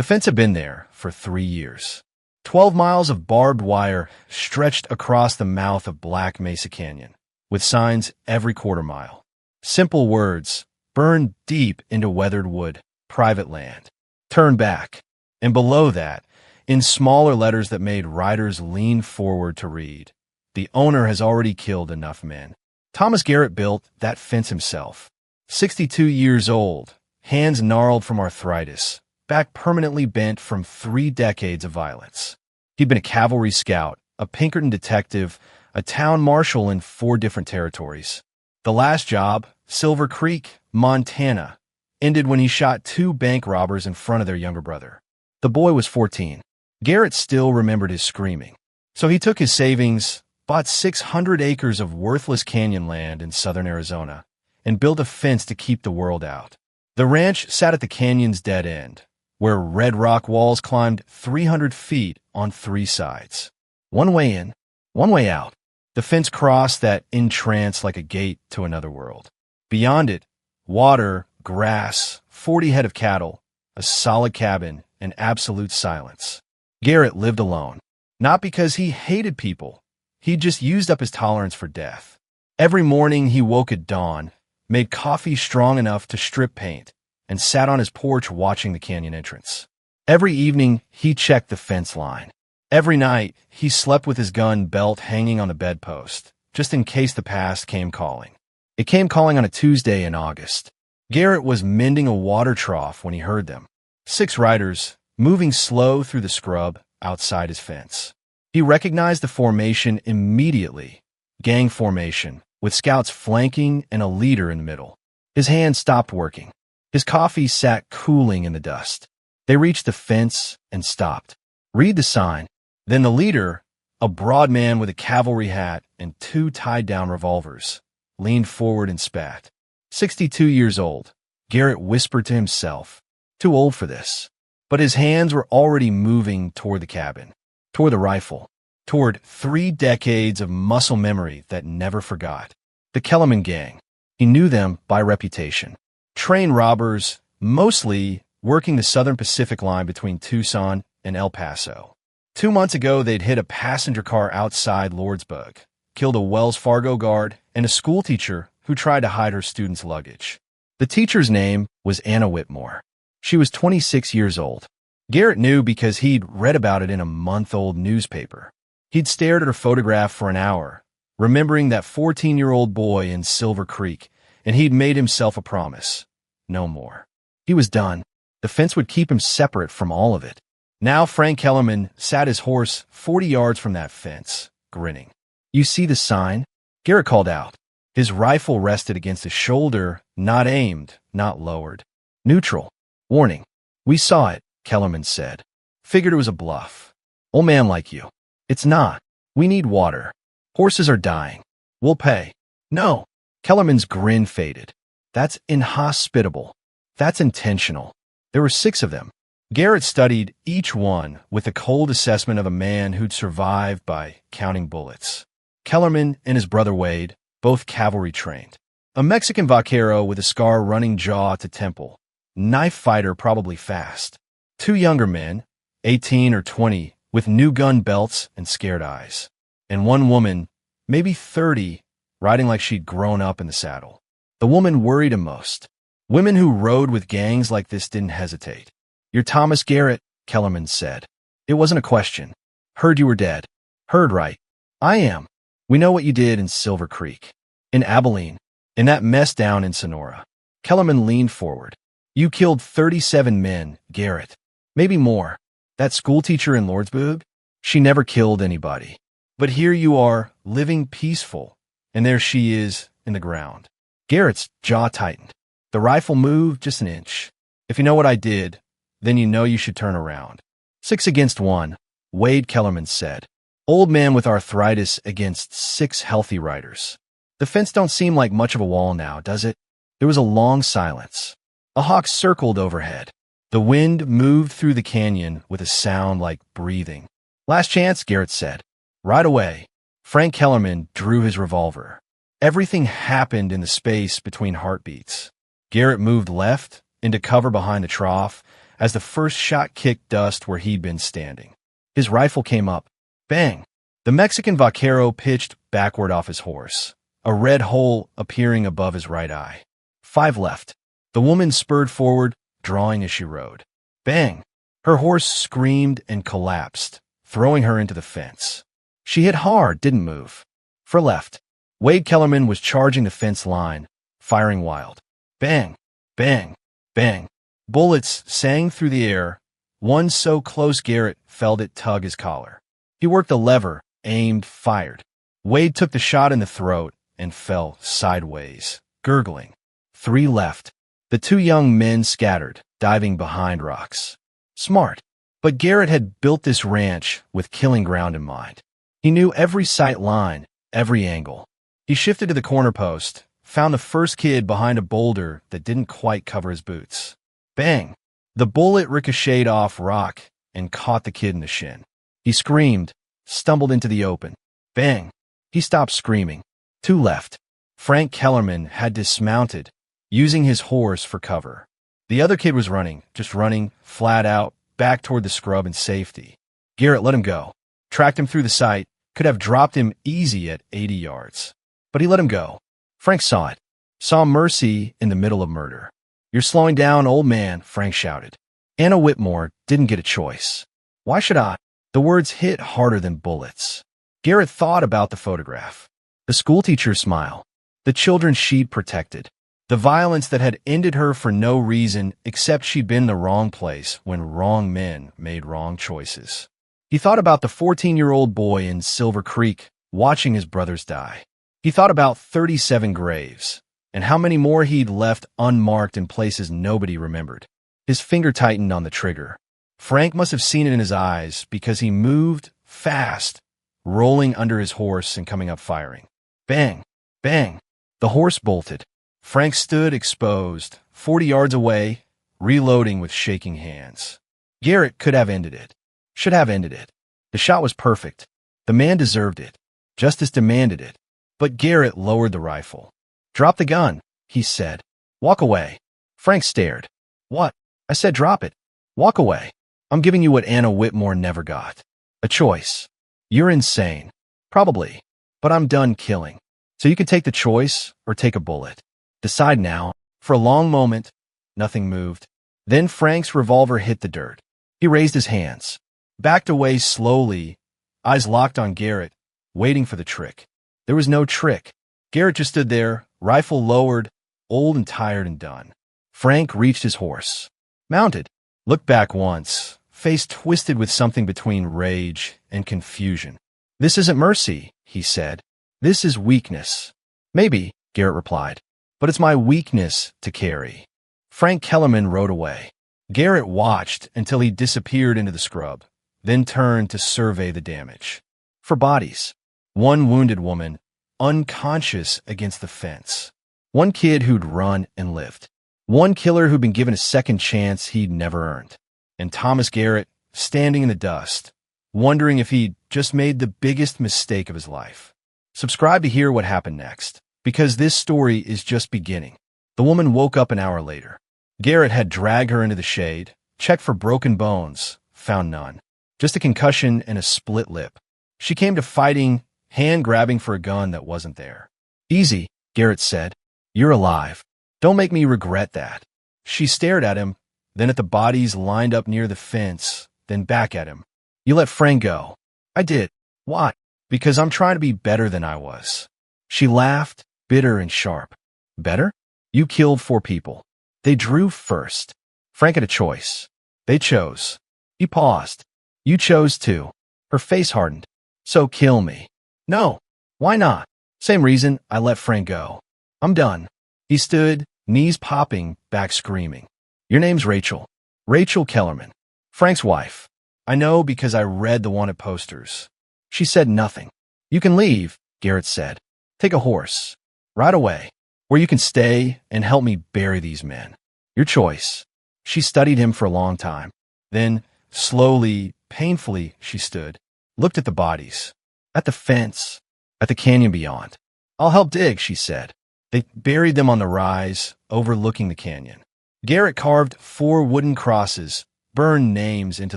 The fence had been there for 3 years. 12 miles of barbed wire stretched across the mouth of Black Mesa Canyon, with signs every quarter mile. Simple words, burned deep into weathered wood, private land. Turn back. And below that, in smaller letters that made riders lean forward to read, the owner has already killed enough men. Thomas Garrett built that fence himself. 62 years old, hands gnarled from arthritis, back permanently bent from 3 decades of violence. He'd been a cavalry scout, a Pinkerton detective, a town marshal in 4 different territories. The last job, Silver Creek, Montana, ended when he shot 2 bank robbers in front of their younger brother. The boy was 14. Garrett still remembered his screaming. So he took his savings, bought 600 acres of worthless canyon land in southern Arizona, and built a fence to keep the world out. The ranch sat at the canyon's dead end, where red rock walls climbed 300 feet on 3 sides. One way in, one way out. The fence crossed that entrance like a gate to another world. Beyond it, water, grass, 40 head of cattle, a solid cabin, and absolute silence. Garrett lived alone, not because he hated people. He just used up his tolerance for death. Every morning he woke at dawn, made coffee strong enough to strip paint, and sat on his porch watching the canyon entrance. Every evening he checked the fence line. Every night he slept with his gun belt hanging on the bedpost, just in case the past came calling. It came calling on a Tuesday in August. Garrett was mending a water trough when he heard them. 6 riders, moving slow through the scrub outside his fence. He recognized the formation immediately. Gang formation, with scouts flanking and a leader in the middle. His hand stopped working. His coffee sat cooling in the dust. They reached the fence and stopped. Read the sign. Then the leader, a broad man with a cavalry hat and 2 tied-down revolvers, leaned forward and spat. 62 years old, Garrett whispered to himself, too old for this. But his hands were already moving toward the cabin, toward the rifle, toward 3 decades of muscle memory that never forgot. The Kellerman gang. He knew them by reputation. Train robbers, mostly working the Southern Pacific line between Tucson and El Paso. 2 months ago, they'd hit a passenger car outside Lordsburg, killed a Wells Fargo guard, and a schoolteacher who tried to hide her students' luggage. The teacher's name was Anna Whitmore. She was 26 years old. Garrett knew because he'd read about it in a month-old newspaper. He'd stared at her photograph for an hour, remembering that 14-year-old boy in Silver Creek, and he'd made himself a promise. No more. He was done. The fence would keep him separate from all of it. Now Frank Kellerman sat his horse 40 yards from that fence, grinning. You see the sign? Garrett called out. His rifle rested against his shoulder, not aimed, not lowered. Neutral. Warning. We saw it, Kellerman said. Figured it was a bluff. Old man like you. It's not. We need water. Horses are dying. We'll pay. No. Kellerman's grin faded. That's inhospitable. That's intentional. There were 6 of them. Garrett studied each one with a cold assessment of a man who'd survived by counting bullets. Kellerman and his brother Wade, both cavalry trained. A Mexican vaquero with a scar running jaw to temple. Knife fighter, probably fast. 2 younger men, 18 or 20, with new gun belts and scared eyes. And 1 woman, maybe 30, riding like she'd grown up in the saddle. The woman worried him most. Women who rode with gangs like this didn't hesitate. You're Thomas Garrett, Kellerman said. It wasn't a question. Heard you were dead. Heard right. I am. We know what you did in Silver Creek. In Abilene. In that mess down in Sonora. Kellerman leaned forward. You killed 37 men, Garrett. Maybe more. That schoolteacher in Lordsburg? She never killed anybody. But here you are, living peaceful. And there she is, in the ground. Garrett's jaw tightened. The rifle moved just an inch. If you know what I did, then you know you should turn around. 6 against 1, Wade Kellerman said. Old man with arthritis against 6 healthy riders. The fence don't seem like much of a wall now, does it? There was a long silence. A hawk circled overhead. The wind moved through the canyon with a sound like breathing. Last chance, Garrett said. Right away. Frank Kellerman drew his revolver. Everything happened in the space between heartbeats. Garrett moved left, into cover behind the trough, as the first shot kicked dust where he'd been standing. His rifle came up. Bang! The Mexican vaquero pitched backward off his horse, a red hole appearing above his right eye. 5 left. The woman spurred forward, drawing as she rode. Bang! Her horse screamed and collapsed, throwing her into the fence. She hit hard, didn't move. 4 left. Wade Kellerman was charging the fence line, firing wild. Bang! Bang! Bang! Bullets sang through the air, one so close Garrett felt it tug his collar. He worked the lever, aimed, fired. Wade took the shot in the throat and fell sideways, gurgling. 3 left. The 2 young men scattered, diving behind rocks. Smart. But Garrett had built this ranch with killing ground in mind. He knew every sight line, every angle. He shifted to the corner post, found the first kid behind a boulder that didn't quite cover his boots. Bang! The bullet ricocheted off rock and caught the kid in the shin. He screamed, stumbled into the open. Bang! He stopped screaming. 2 left. Frank Kellerman had dismounted, using his horse for cover. The other kid was running, just running, flat out, back toward the scrub and safety. Garrett let him go, tracked him through the sight, could have dropped him easy at 80 yards. But he let him go. Frank saw it, saw mercy in the middle of murder. "You're slowing down, old man," Frank shouted. Anna Whitmore didn't get a choice. "Why should I?" The words hit harder than bullets. Garrett thought about the photograph. The schoolteacher's smile. The children she'd protected. The violence that had ended her for no reason except she'd been in the wrong place when wrong men made wrong choices. He thought about the 14-year-old boy in Silver Creek watching his brothers die. He thought about 37 graves and how many more he'd left unmarked in places nobody remembered. His finger tightened on the trigger. Frank must have seen it in his eyes because he moved fast, rolling under his horse and coming up firing. Bang! Bang! The horse bolted. Frank stood exposed, 40 yards away, reloading with shaking hands. Garrett could have ended it. Should have ended it. The shot was perfect. The man deserved it. Justice demanded it. But Garrett lowered the rifle. "Drop the gun," he said. "Walk away." Frank stared. "What?" "I said drop it. Walk away. I'm giving you what Anna Whitmore never got. A choice. You're insane. Probably. But I'm done killing. So you can take the choice or take a bullet. Decide now." For a long moment, nothing moved. Then Frank's revolver hit the dirt. He raised his hands, backed away slowly, eyes locked on Garrett, waiting for the trick. There was no trick. Garrett just stood there, rifle lowered, old and tired and done. Frank reached his horse, mounted, looked back once, face twisted with something between rage and confusion. "This isn't mercy," he said. "This is weakness." "Maybe," Garrett replied, "but it's my weakness to carry." Frank Kellerman rode away. Garrett watched until he disappeared into the scrub, then turned to survey the damage. For bodies. 1 wounded woman, unconscious against the fence. 1 kid who'd run and lived. 1 killer who'd been given a second chance he'd never earned. And Thomas Garrett, standing in the dust, wondering if he'd just made the biggest mistake of his life. Subscribe to hear what happened next, because this story is just beginning. The woman woke up an hour later. Garrett had dragged her into the shade, checked for broken bones, found none. Just a concussion and a split lip. She came to fighting, hand-grabbing for a gun that wasn't there. "Easy," Garrett said. "You're alive. Don't make me regret that." She stared at him, then at the bodies lined up near the fence, then back at him. "You let Frank go." "I did." "Why?" "Because I'm trying to be better than I was." She laughed, bitter and sharp. "Better? You killed 4 people. They drew first. Frank had a choice. They chose. He paused. You chose too." Her face hardened. "So kill me." "No." "Why not?" "Same reason I let Frank go. I'm done." He stood, knees popping, back screaming. "Your name's Rachel. Rachel Kellerman. Frank's wife. I know because I read the wanted posters." She said nothing. "You can leave," Garrett said. "Take a horse. Ride away. Where you can stay and help me bury these men. Your choice." She studied him for a long time. Then, slowly, painfully, she stood, looked at the bodies, at the fence, at the canyon beyond. "I'll help dig," she said. They buried them on the rise, overlooking the canyon. Garrett carved 4 wooden crosses, burned names into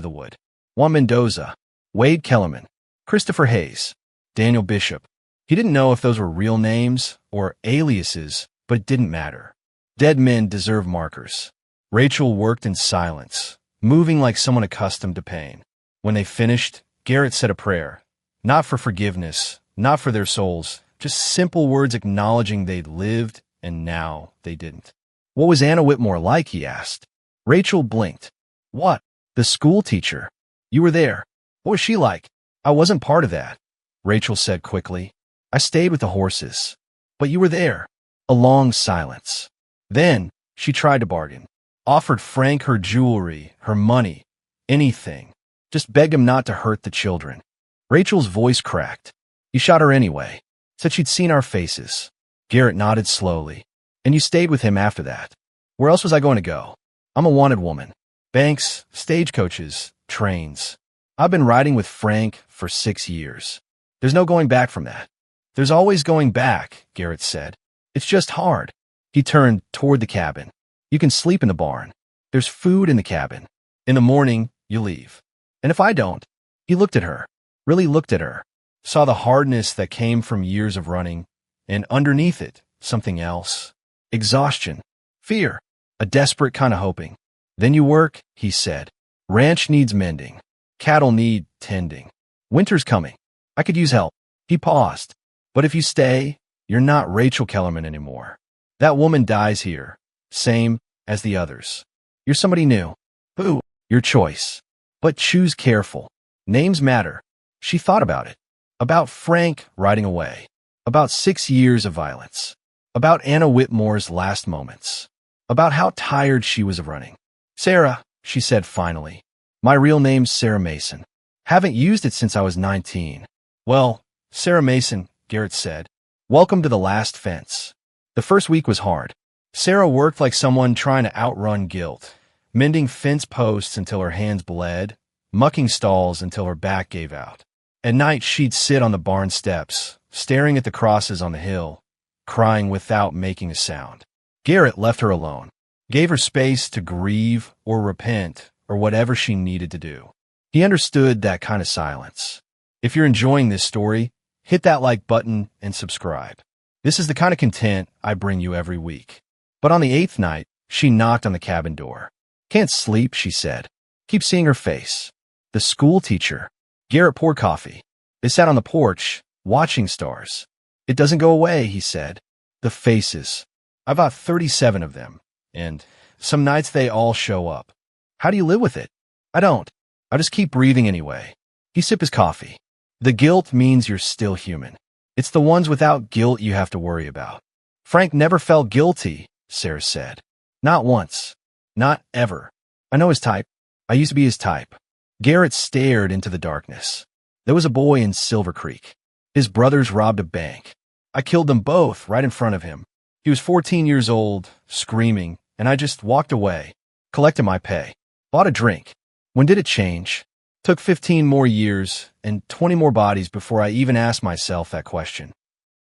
the wood. Juan Mendoza, Wade Kellerman, Christopher Hayes, Daniel Bishop. He didn't know if those were real names or aliases, but it didn't matter. Dead men deserve markers. Rachel worked in silence, moving like someone accustomed to pain. When they finished, Garrett said a prayer. Not for forgiveness, not for their souls, just simple words acknowledging they'd lived and now they didn't. What was Anna Whitmore like, he asked. Rachel blinked. What? The school teacher. You were there. What was she like? I wasn't part of that, Rachel said quickly. I stayed with the horses. But you were there. A long silence. Then she tried to bargain. Offered Frank her jewelry, her money, anything. Just begged him not to hurt the children. Rachel's voice cracked. He shot her anyway. Said she'd seen our faces. Garrett nodded slowly. And you stayed with him after that. Where else was I going to go? I'm a wanted woman. Banks, stagecoaches, trains. I've been riding with Frank for 6 years. There's no going back from that. There's always going back, Garrett said. It's just hard. He turned toward the cabin. You can sleep in the barn. There's food in the cabin. In the morning, you leave. And if I don't? He looked at her, really looked at her, saw the hardness that came from years of running, and underneath it, something else. Exhaustion, fear, a desperate kind of hoping. Then you work, he said. Ranch needs mending. Cattle need tending. Winter's coming. I could use help. He paused. But if you stay, you're not Rachel Kellerman anymore. That woman dies here, same as the others. You're somebody new. Boo, your choice. But choose careful. Names matter. She thought about it. About Frank riding away. About 6 years of violence. About Anna Whitmore's last moments. About how tired she was of running. Sarah, she said finally. My real name's Sarah Mason. Haven't used it since I was 19. Well, Sarah Mason, Garrett said. Welcome to the last fence. The first week was hard. Sarah worked like someone trying to outrun guilt, mending fence posts until her hands bled, mucking stalls until her back gave out. At night, she'd sit on the barn steps, staring at the crosses on the hill, crying without making a sound. Garrett left her alone, gave her space to grieve or repent or whatever she needed to do. He understood that kind of silence. If you're enjoying this story, hit that like button and subscribe. This is the kind of content I bring you every week. But on the 8th night, she knocked on the cabin door. Can't sleep, she said. Keep seeing her face. The school teacher. Garrett poured coffee. They sat on the porch, watching stars. It doesn't go away, he said. The faces. I've got 37 of them, and some nights they all show up. How do you live with it? I don't. I just keep breathing anyway. He sipped his coffee. The guilt means you're still human. It's the ones without guilt you have to worry about. Frank never felt guilty, Sarah said. Not once. Not ever. I know his type. I used to be his type. Garrett stared into the darkness. There was a boy in Silver Creek. His brothers robbed a bank. I killed them both right in front of him. He was 14 years old, screaming, and I just walked away, collected my pay, bought a drink. When did it change? Took 15 more years and 20 more bodies before I even asked myself that question.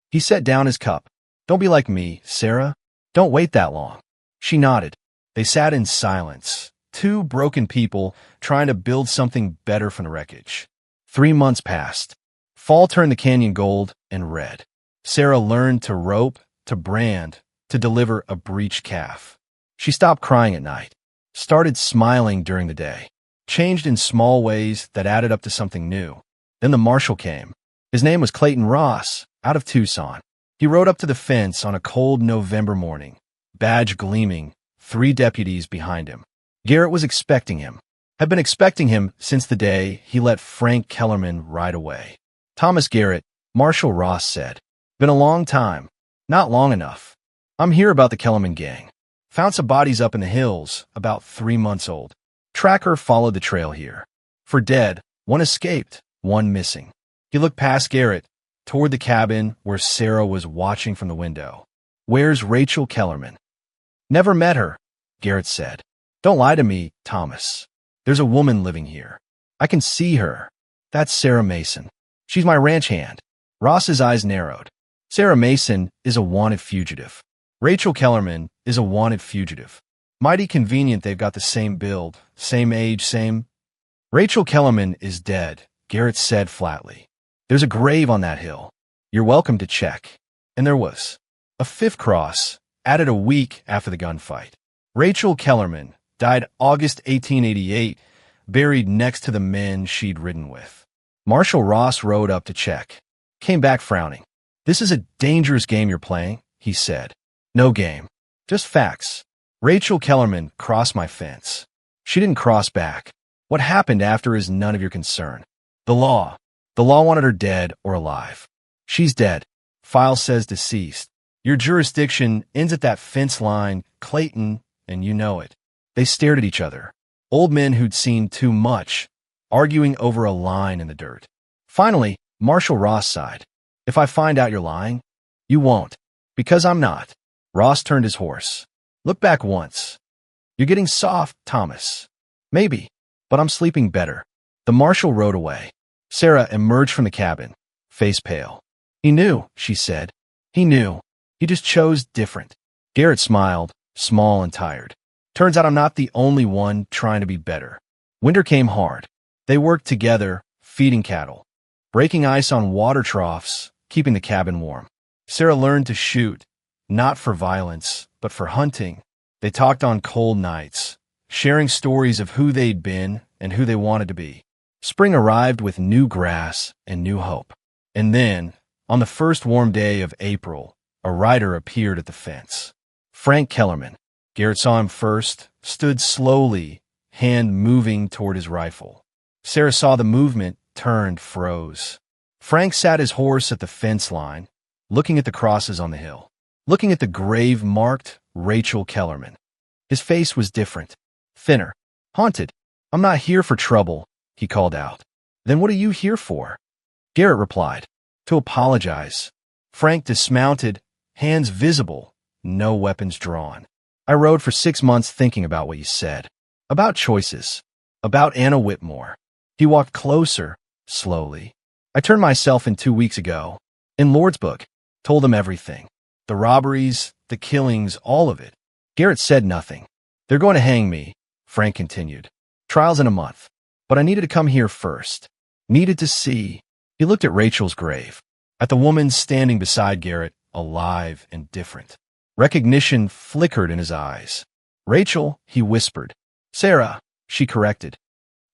He set down his cup. Don't be like me, Sarah. Don't wait that long. She nodded. They sat in silence, two broken people trying to build something better from the wreckage. 3 months passed. Fall turned the canyon gold and red. Sarah learned to rope, to brand, to deliver a breech calf. She stopped crying at night, started smiling during the day, changed in small ways that added up to something new. Then the marshal came. His name was Clayton Ross, out of Tucson. He rode up to the fence on a cold November morning, badge gleaming, 3 deputies behind him. Garrett was expecting him, had been expecting him since the day he let Frank Kellerman ride away. Thomas Garrett, Marshal Ross said, been a long time. Not long enough. I'm here about the Kellerman gang. Found some bodies up in the hills, about 3 months old. Tracker followed the trail here. For dead, 1 escaped, 1 missing. He looked past Garrett, toward the cabin where Sarah was watching from the window. Where's Rachel Kellerman? Never met her, Garrett said. Don't lie to me, Thomas. There's a woman living here. I can see her. That's Sarah Mason. She's my ranch hand. Ross's eyes narrowed. Sarah Mason is a wanted fugitive. Rachel Kellerman is a wanted fugitive. Mighty convenient they've got the same build, same age, same... Rachel Kellerman is dead, Garrett said flatly. There's a grave on that hill. You're welcome to check. And there was. A fifth cross, added a week after the gunfight. Rachel Kellerman died August 1888, buried next to the men she'd ridden with. Marshal Ross rode up to check. Came back frowning. This is a dangerous game you're playing, he said. No game. Just facts. Rachel Kellerman crossed my fence. She didn't cross back. What happened after is none of your concern. The law. The law wanted her dead or alive. She's dead. File says deceased. Your jurisdiction ends at that fence line, Clayton, and you know it. They stared at each other. Old men who'd seen too much, arguing over a line in the dirt. Finally, Marshal Ross sighed. If I find out you're lying, you won't. Because I'm not. Ross turned his horse. Look back once. You're getting soft, Thomas. Maybe, but I'm sleeping better. The marshal rode away. Sarah emerged from the cabin, face pale. He knew, she said. He knew. He just chose different. Garrett smiled, small and tired. Turns out I'm not the only one trying to be better. Winter came hard. They worked together, feeding cattle, breaking ice on water troughs, keeping the cabin warm. Sarah learned to shoot, not for violence, but for hunting. They talked on cold nights, sharing stories of who they'd been and who they wanted to be. Spring arrived with new grass and new hope. And then, on the first warm day of April, a rider appeared at the fence. Frank Kellerman. Garrett saw him first, stood slowly, hand moving toward his rifle. Sarah saw the movement, turned, froze. Frank sat his horse at the fence line, looking at the crosses on the hill, looking at the grave marked Rachel Kellerman. His face was different, thinner, haunted. I'm not here for trouble, he called out. Then what are you here for? Garrett replied. To apologize. Frank dismounted, hands visible, no weapons drawn. I rode for 6 months thinking about what you said. About choices. About Anna Whitmore. He walked closer, slowly. I turned myself in 2 weeks ago. In Lord's book. Told him everything. The robberies, the killings, all of it. Garrett said nothing. They're going to hang me, Frank continued. Trial's in a month. But I needed to come here first. Needed to see. He looked at Rachel's grave. At the woman standing beside Garrett, alive and different. Recognition flickered in his eyes. Rachel, he whispered. Sarah, she corrected.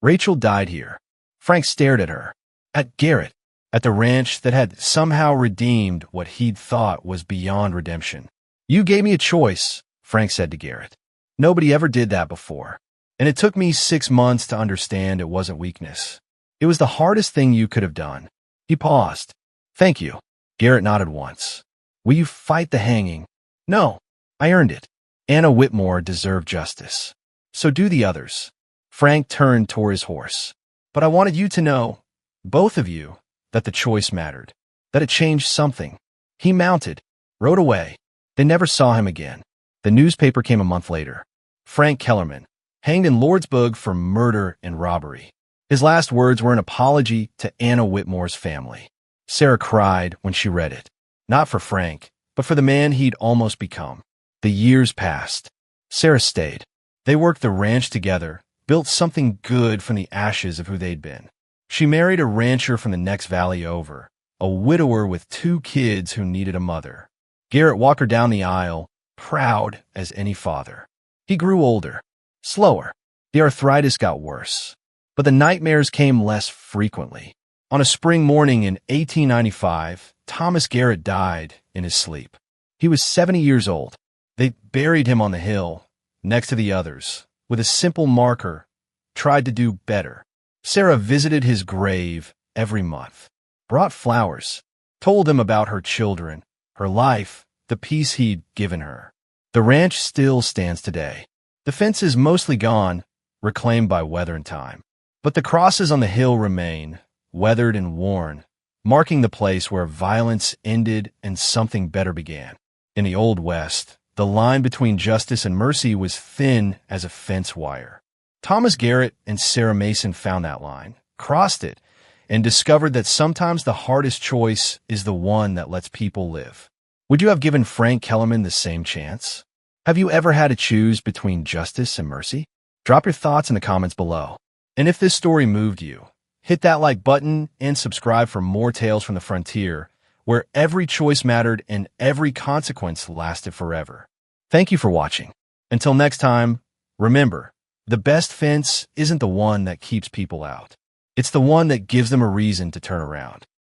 Rachel died here. Frank stared at her. At Garrett. At the ranch that had somehow redeemed what he'd thought was beyond redemption. You gave me a choice, Frank said to Garrett. Nobody ever did that before. And it took me 6 months to understand it wasn't weakness. It was the hardest thing you could have done. He paused. Thank you. Garrett nodded once. Will you fight the hanging? No, I earned it. Anna Whitmore deserved justice. So do the others. Frank turned toward his horse. But I wanted you to know, both of you, that the choice mattered. That it changed something. He mounted, rode away. They never saw him again. The newspaper came a month later. Frank Kellerman, hanged in Lordsburg for murder and robbery. His last words were an apology to Anna Whitmore's family. Sarah cried when she read it. Not for Frank, but for the man he'd almost become. The years passed. Sarah stayed. They worked the ranch together, built something good from the ashes of who they'd been. She married a rancher from the next valley over, a widower with 2 kids who needed a mother. Garrett walked her down the aisle, proud as any father. He grew older, slower. The arthritis got worse. But the nightmares came less frequently. On a spring morning in 1895, Thomas Garrett died in his sleep. He was 70 years old. They buried him on the hill, next to the others, with a simple marker, tried to do better. Sarah visited his grave every month, brought flowers, told him about her children, her life, the peace he'd given her. The ranch still stands today. The fence is mostly gone, reclaimed by weather and time. But the crosses on the hill remain, weathered and worn, marking the place where violence ended and something better began. In the Old West, the line between justice and mercy was thin as a fence wire. Thomas Garrett and Sarah Mason found that line, crossed it, and discovered that sometimes the hardest choice is the one that lets people live. Would you have given Frank Kellerman the same chance? Have you ever had to choose between justice and mercy? Drop your thoughts in the comments below. And if this story moved you, hit that like button and subscribe for more tales from the frontier, where every choice mattered and every consequence lasted forever. Thank you for watching. Until next time, remember, the best fence isn't the one that keeps people out. It's the one that gives them a reason to turn around.